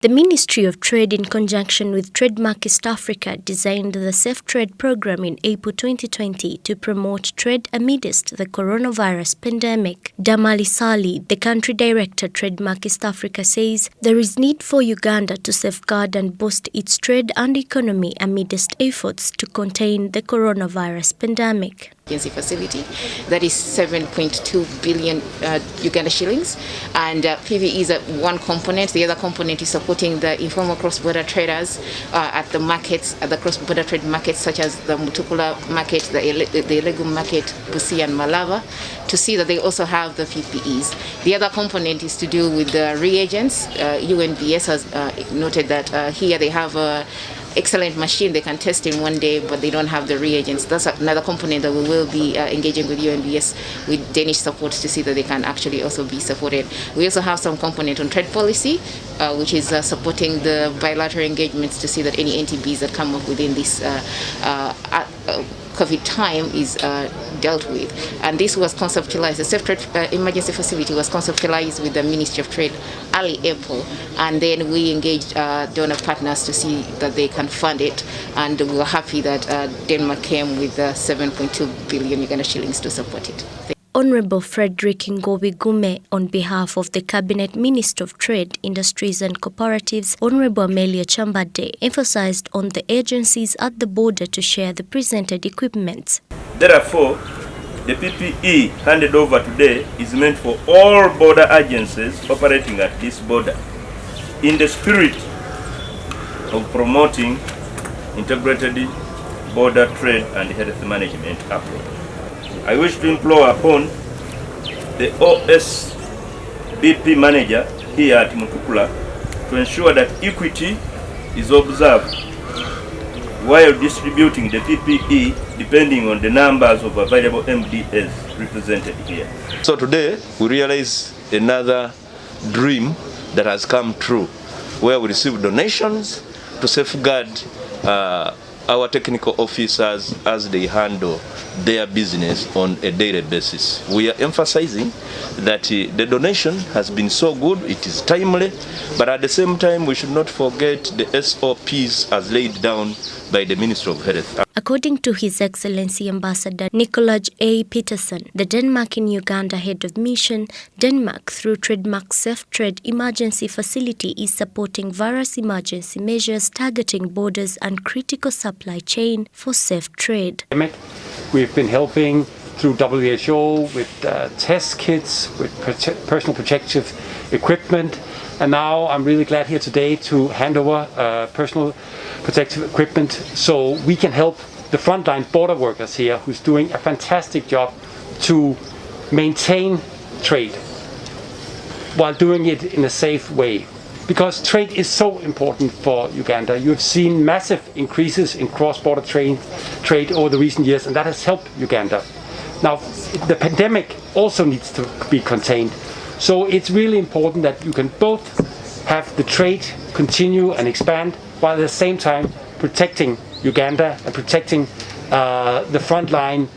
The Ministry of Trade, in conjunction with TradeMark East Africa, designed the Safe Trade program in April 2020 to promote trade amidst the coronavirus pandemic. Damali Sali, the country director TradeMark East Africa, says there is need for Uganda to safeguard and boost its trade and economy amidst efforts to contain the coronavirus pandemic. Agency facility that is 7.2 billion Uganda shillings, and PPEs are one component. The other component is supporting the informal cross-border traders at the markets, at the cross-border trade markets such as the Mutukula market, the Elegu market, Busia and Malava, to see that they also have the PPEs. The other component is to do with the reagents. UNBS has noted that here they have a excellent machine they can test in one day, but they don't have the reagents. That's another component that we will be engaging with UNBS with Danish support to see that they can actually also be supported. We also have some component on trade policy, which is supporting the bilateral engagements to see that any NTBs that come up within this COVID time is dealt with. And this was conceptualized, the Safe Trade Emergency Facility was conceptualized with the Ministry of Trade early April, and then we engaged donor partners to see that they can fund it, and we were happy that Denmark came with 7.2 billion Uganda shillings to support it. Honorable Frederick Ngobi Gume, on behalf of the Cabinet Minister of Trade, Industries and Cooperatives, Honorable Amelia Chambade, emphasized on the agencies at the border to share the presented equipment. Therefore, the PPE handed over today is meant for all border agencies operating at this border, in the spirit of promoting integrated border trade and health management approach. I wish to implore upon the OSBP manager here at Mutukula to ensure that equity is observed while distributing the PPE depending on the numbers of available MDAs represented here. So today we realize another dream that has come true, where we receive donations to safeguard our technical officers as they handle their business on a daily basis. We are emphasizing that the donation has been so good, it is timely, but at the same time we should not forget the SOPs as laid down by the Ministry of Health. According to His Excellency Ambassador Nicolaj A. Peterson, the Denmark in Uganda head of mission, Denmark through TradeMark Safe Trade Emergency Facility is supporting various emergency measures targeting borders and critical supply chain for safe trade. We've been helping through WHO with test kits, with personal protective equipment, and now I'm really glad here today to hand over personal protective equipment so we can help the frontline border workers here who's doing a fantastic job to maintain trade while doing it in a safe way. Because trade is so important for Uganda. You have seen massive increases in cross-border trade over the recent years, and that has helped Uganda. Now, the pandemic also needs to be contained. So it's really important that you can both have the trade continue and expand, while at the same time protecting Uganda and protecting the frontline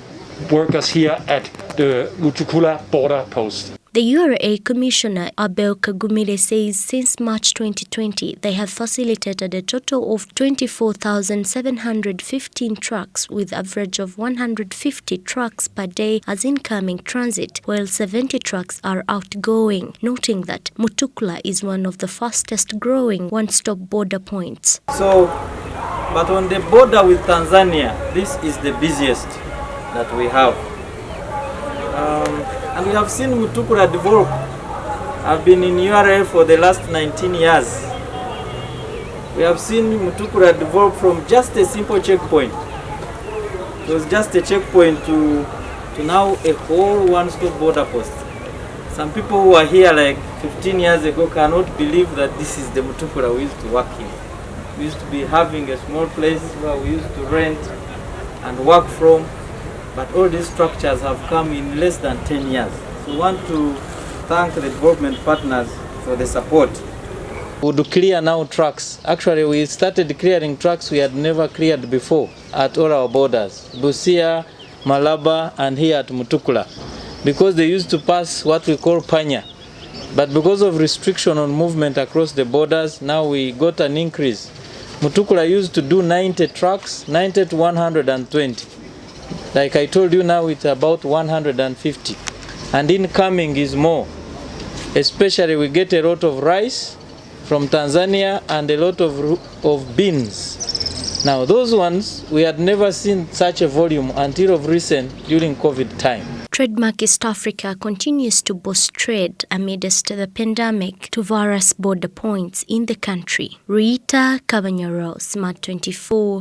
workers here at the Mutukula border post. The URA Commissioner Abel Kagumile says since March 2020, they have facilitated a total of 24,715 trucks with average of 150 trucks per day as incoming transit, while 70 trucks are outgoing, noting that Mutukula is one of the fastest growing one-stop border points. So, but on the border with Tanzania, this is the busiest that we have. And we have seen Mutukula develop. I've been in URA for the last 19 years. We have seen Mutukula develop from just a simple checkpoint. It was just a checkpoint to now a whole one-stop border post. Some people who are here like 15 years ago cannot believe that this is the Mutukula we used to work in. We used to be having a small place where we used to rent and work from. But all these structures have come in less than 10 years. So we want to thank the development partners for the support. We would clear now trucks. Actually, we started clearing trucks we had never cleared before at all our borders. Busia, Malaba, and here at Mutukula. Because they used to pass what we call panya. But because of restriction on movement across the borders, now we got an increase. Mutukula used to do 90 trucks, 90 to 120. Like I told you, now it's about 150. And incoming is more. Especially we get a lot of rice from Tanzania and a lot of beans. Now those ones, we had never seen such a volume until of recent during COVID time. TradeMark East Africa continues to boost trade amidst the pandemic to various border points in the country. Ritah Kabanyoro, Smart 24.